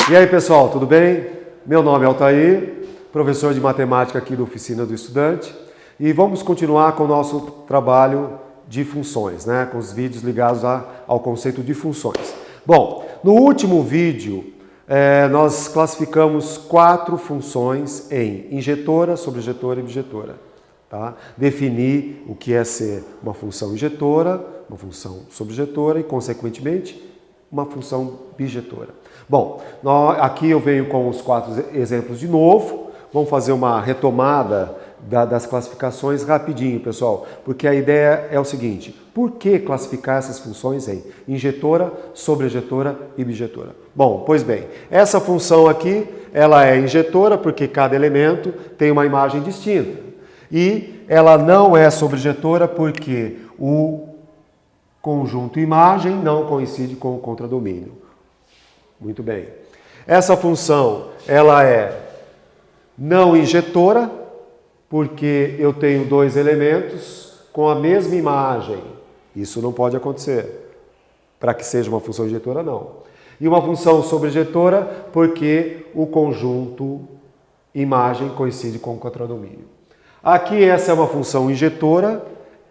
E aí, pessoal, tudo bem? Meu nome é Altair, professor de matemática aqui da Oficina do Estudante, e vamos continuar com o nosso trabalho de funções, né? Com os vídeos ligados ao conceito de funções. Bom, no último vídeo, nós classificamos 4 funções em injetora, sobrejetora e bijetora. Tá? Defini o que é ser uma função injetora, uma função sobrejetora e, consequentemente, uma função bijetora. Bom, aqui eu venho com os 4 exemplos de novo. Vamos fazer uma retomada das classificações rapidinho, pessoal, porque a ideia é o seguinte: por que classificar essas funções em injetora, sobrejetora e bijetora? Bom, pois bem, essa função aqui, ela é injetora porque cada elemento tem uma imagem distinta. E ela não é sobrejetora porque o conjunto imagem não coincide com o contradomínio. Muito bem. Essa função, ela é não injetora porque eu tenho 2 elementos com a mesma imagem. Isso não pode acontecer. Para que seja uma função injetora, não. E uma função sobrejetora porque o conjunto imagem coincide com o contradomínio. Aqui essa é uma função injetora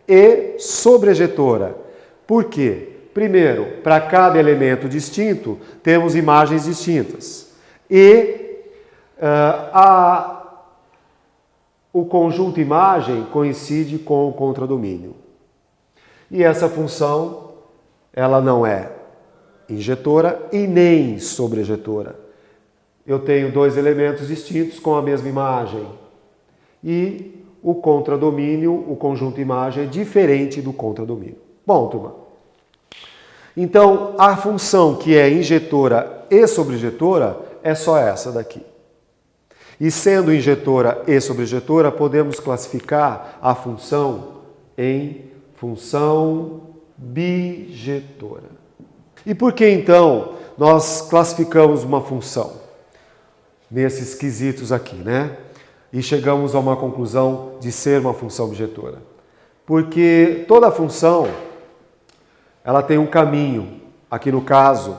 e sobrejetora. Por quê? Primeiro, para cada elemento distinto, temos imagens distintas. E o conjunto imagem coincide com o contradomínio. E essa função, ela não é injetora e nem sobrejetora. Eu tenho 2 elementos distintos com a mesma imagem. E o contradomínio, o conjunto imagem, é diferente do contradomínio. Bom, turma. Então, a função que é injetora e sobrejetora é só essa daqui. E sendo injetora e sobrejetora, podemos classificar a função em função bijetora. E por que então nós classificamos uma função nesses quesitos aqui, né? E chegamos a uma conclusão de ser uma função bijetora? Porque toda função, ela tem um caminho. Aqui no caso,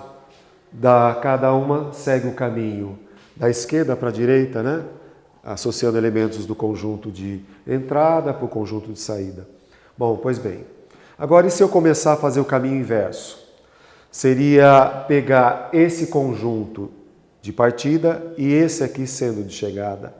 cada uma segue o caminho da esquerda para a direita, né? Associando elementos do conjunto de entrada para o conjunto de saída. Bom, pois bem. Agora, e se eu começar a fazer o caminho inverso? Seria pegar esse conjunto de partida e esse aqui sendo de chegada.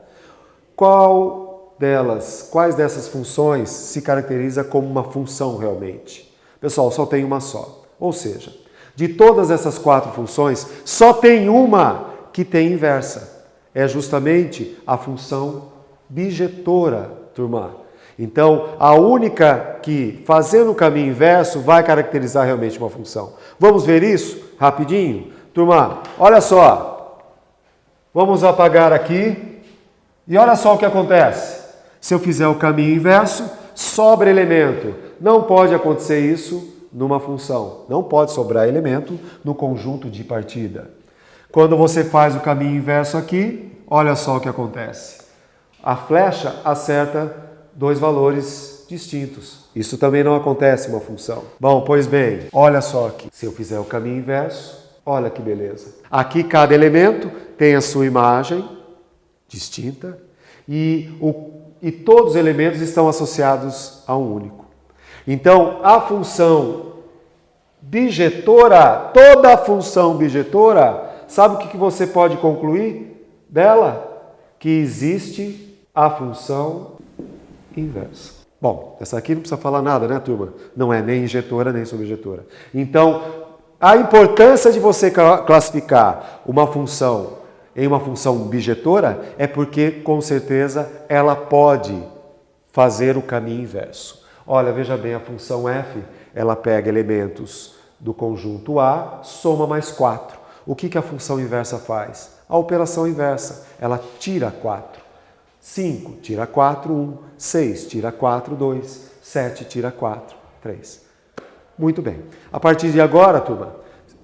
Quais dessas funções se caracteriza como uma função realmente? Pessoal, só tem uma só. Ou seja, de todas essas 4 funções, só tem uma que tem inversa. É justamente a função bijetora, turma. Então, a única que, fazendo o caminho inverso, vai caracterizar realmente uma função. Vamos ver isso rapidinho? Turma, olha só. Vamos apagar aqui. E olha só o que acontece. Se eu fizer o caminho inverso, sobra elemento. Não pode acontecer isso numa função. Não pode sobrar elemento no conjunto de partida. Quando você faz o caminho inverso aqui, olha só o que acontece. A flecha acerta 2 valores distintos. Isso também não acontece em uma função. Bom, pois bem, olha só aqui. Se eu fizer o caminho inverso, olha que beleza. Aqui cada elemento tem a sua imagem distinta e todos os elementos estão associados a um único. Então, a função bijetora, toda a função bijetora, sabe o que você pode concluir dela? Que existe a função inversa. Bom, essa aqui não precisa falar nada, né, turma? Não é nem injetora nem sobrejetora. Então, a importância de você classificar uma função em uma função bijetora é porque, com certeza, ela pode fazer o caminho inverso. Olha, veja bem, a função f, ela pega elementos do conjunto A, soma mais 4. O que a função inversa faz? A operação inversa, ela tira 4. 5 tira 4, 1. 6 tira 4, 2. 7 tira 4, 3. Muito bem. A partir de agora, turma,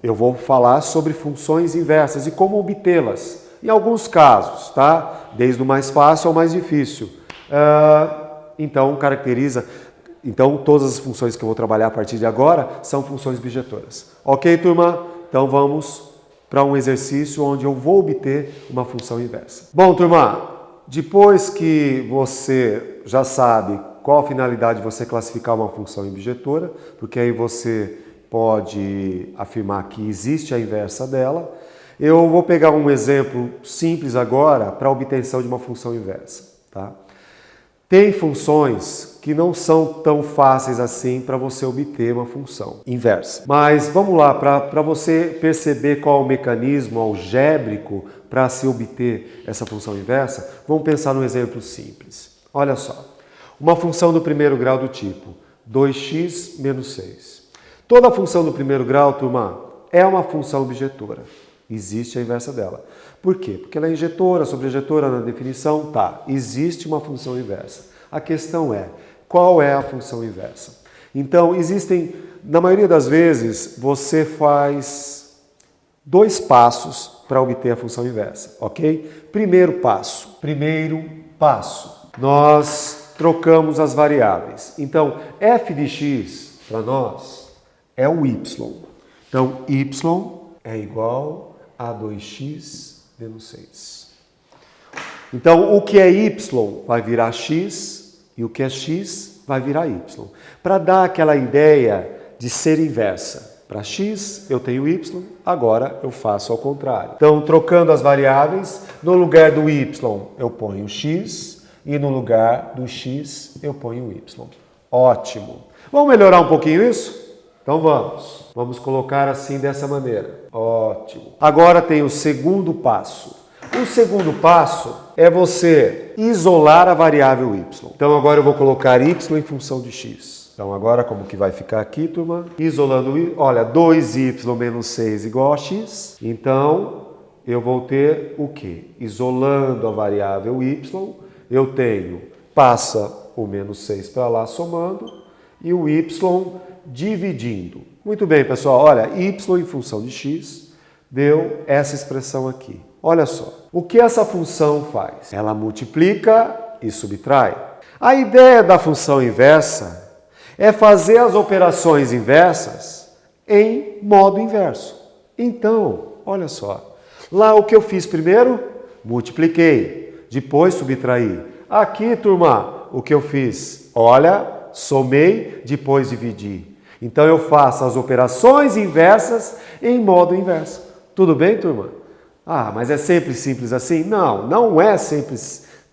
eu vou falar sobre funções inversas e como obtê-las. Em alguns casos, tá? Desde o mais fácil ao mais difícil. Então, todas as funções que eu vou trabalhar a partir de agora são funções bijetoras. Ok, turma? Então, vamos para um exercício onde eu vou obter uma função inversa. Bom, turma, depois que você já sabe qual a finalidade de você classificar uma função objetora, porque aí você pode afirmar que existe a inversa dela, eu vou pegar um exemplo simples agora para a obtenção de uma função inversa. Tá? Tem funções que não são tão fáceis assim para você obter uma função inversa. Mas vamos lá, para você perceber qual é o mecanismo algébrico para se obter essa função inversa, vamos pensar num exemplo simples. Olha só, uma função do primeiro grau do tipo 2x menos 6. Toda função do primeiro grau, turma, é uma função objetora. Existe a inversa dela. Por quê? Porque ela é injetora, sobrejetora na definição, tá. Existe uma função inversa. A questão é, qual é a função inversa? Então, existem, na maioria das vezes, você faz 2 passos para obter a função inversa, ok? Primeiro passo, nós trocamos as variáveis. Então, f de x, para nós, é o y. Então, y é igual a 2x menos 6. Então, o que é y vai virar x e o que é x vai virar y. Para dar aquela ideia de ser inversa. Para x eu tenho y, agora eu faço ao contrário. Então, trocando as variáveis, no lugar do y eu ponho x e no lugar do x eu ponho y. Ótimo. Vamos melhorar um pouquinho isso? Então vamos. Vamos colocar assim dessa maneira. Ótimo. Agora tem o segundo passo. O segundo passo é você isolar a variável y. Então agora eu vou colocar y em função de x. Então agora como que vai ficar aqui, turma? Isolando, olha, 2y menos 6 igual a x. Então eu vou ter o quê? Isolando a variável y, eu tenho, passa o menos 6 para lá somando, e o y dividindo. Muito bem, pessoal, olha, y em função de x deu essa expressão aqui. Olha só, o que essa função faz? Ela multiplica e subtrai. A ideia da função inversa é fazer as operações inversas em modo inverso. Então, olha só, lá o que eu fiz primeiro? Multipliquei, depois subtraí. Aqui, turma, o que eu fiz? Olha, somei, depois dividi. Então eu faço as operações inversas em modo inverso. Tudo bem, turma? Ah, mas é sempre simples assim? Não, não é sempre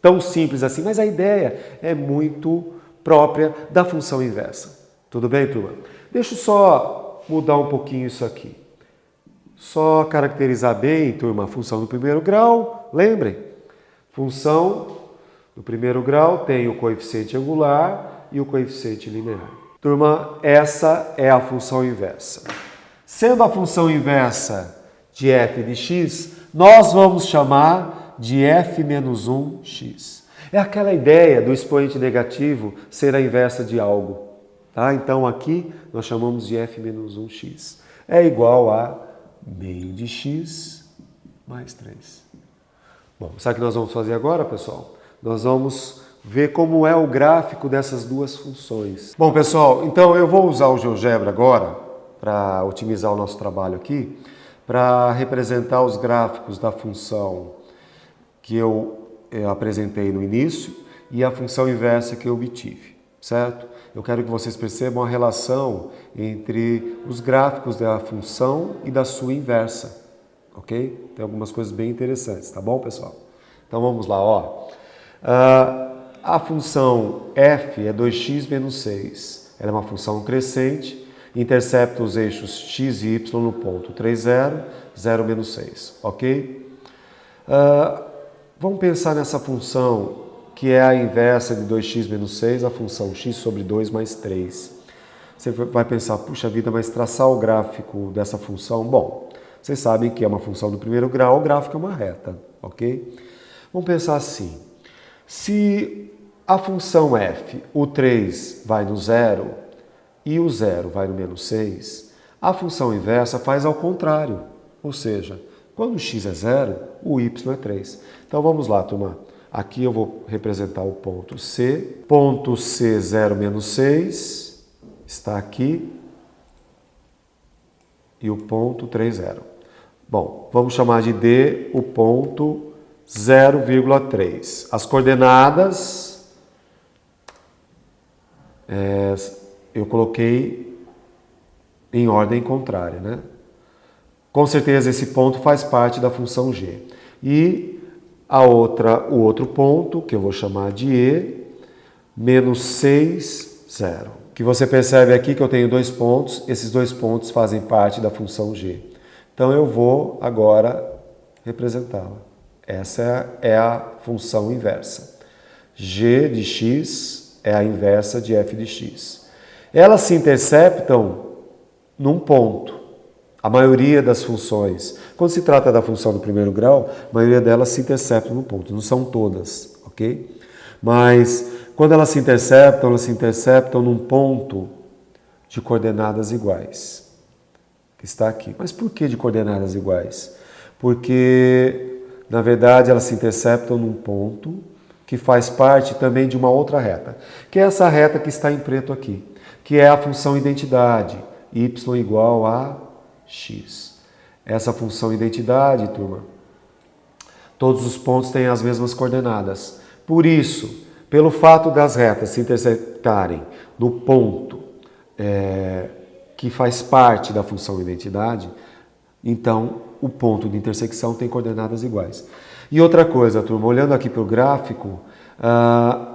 tão simples assim, mas a ideia é muito própria da função inversa. Tudo bem, turma? Deixa eu só mudar um pouquinho isso aqui. Só caracterizar bem, turma, a função do primeiro grau. Lembrem, função do primeiro grau tem o coeficiente angular e o coeficiente linear. Turma, essa é a função inversa. Sendo a função inversa de f de x, nós vamos chamar de f menos 1x. É aquela ideia do expoente negativo ser a inversa de algo. Tá? Então aqui nós chamamos de f menos 1x. É igual a meio de x mais 3. Bom, sabe o que nós vamos fazer agora, pessoal? Nós vamos ver como é o gráfico dessas duas funções. Bom, pessoal, então eu vou usar o GeoGebra agora para otimizar o nosso trabalho aqui, para representar os gráficos da função que eu apresentei no início e a função inversa que eu obtive, certo? Eu quero que vocês percebam a relação entre os gráficos da função e da sua inversa, ok? Tem algumas coisas bem interessantes, tá bom, pessoal? Então vamos lá, ó. A função f é 2x menos 6. Ela é uma função crescente, intercepta os eixos x e y no ponto 3, 0, 0, menos 6, ok? Vamos pensar nessa função que é a inversa de 2x menos 6, a função x sobre 2 mais 3. Você vai pensar, puxa vida, mas traçar o gráfico dessa função, bom, vocês sabem que é uma função do primeiro grau, o gráfico é uma reta, ok? Vamos pensar assim, se a função f, o 3 vai no 0 e o 0 vai no menos 6, a função inversa faz ao contrário, ou seja, quando o x é 0, o y é 3. Então vamos lá, turma. Aqui eu vou representar o ponto C. Ponto C, 0, menos 6, está aqui. E o ponto 3, 0. Bom, vamos chamar de D o ponto 0,3. As coordenadas eu coloquei em ordem contrária, né? Com certeza esse ponto faz parte da função g. E o outro ponto, que eu vou chamar de E, menos 6, 0. Que você percebe aqui que eu tenho 2 pontos, esses 2 pontos fazem parte da função g. Então eu vou agora representá-la. Essa é a função inversa. G de x é a inversa de f de x. Elas se interceptam num ponto. A maioria das funções, quando se trata da função do primeiro grau, a maioria delas se interceptam num ponto. Não são todas, ok? Mas quando elas se interceptam num ponto de coordenadas iguais, que está aqui. Mas por que de coordenadas iguais? Porque, na verdade, elas se interceptam num ponto que faz parte também de uma outra reta, que é essa reta que está em preto aqui, que é a função identidade, y igual a x. Essa função identidade, turma, todos os pontos têm as mesmas coordenadas. Por isso, pelo fato das retas se interceptarem no ponto que faz parte da função identidade, então o ponto de intersecção tem coordenadas iguais. E outra coisa, turma, olhando aqui para o gráfico,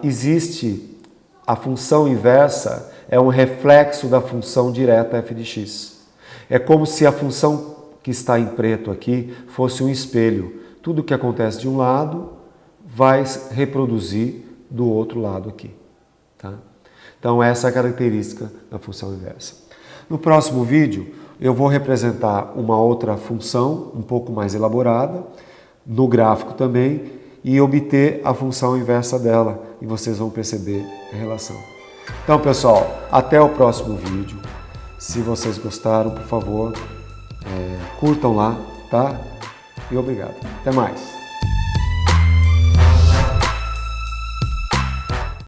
existe a função inversa, é um reflexo da função direta f de x. É como se a função que está em preto aqui fosse um espelho. Tudo que acontece de um lado vai reproduzir do outro lado aqui. Tá? Então essa é a característica da função inversa. No próximo vídeo eu vou representar uma outra função um pouco mais elaborada, no gráfico também, e obter a função inversa dela, e vocês vão perceber a relação. Então pessoal, até o próximo vídeo. Se vocês gostaram, por favor, curtam lá, tá? E obrigado. Até mais.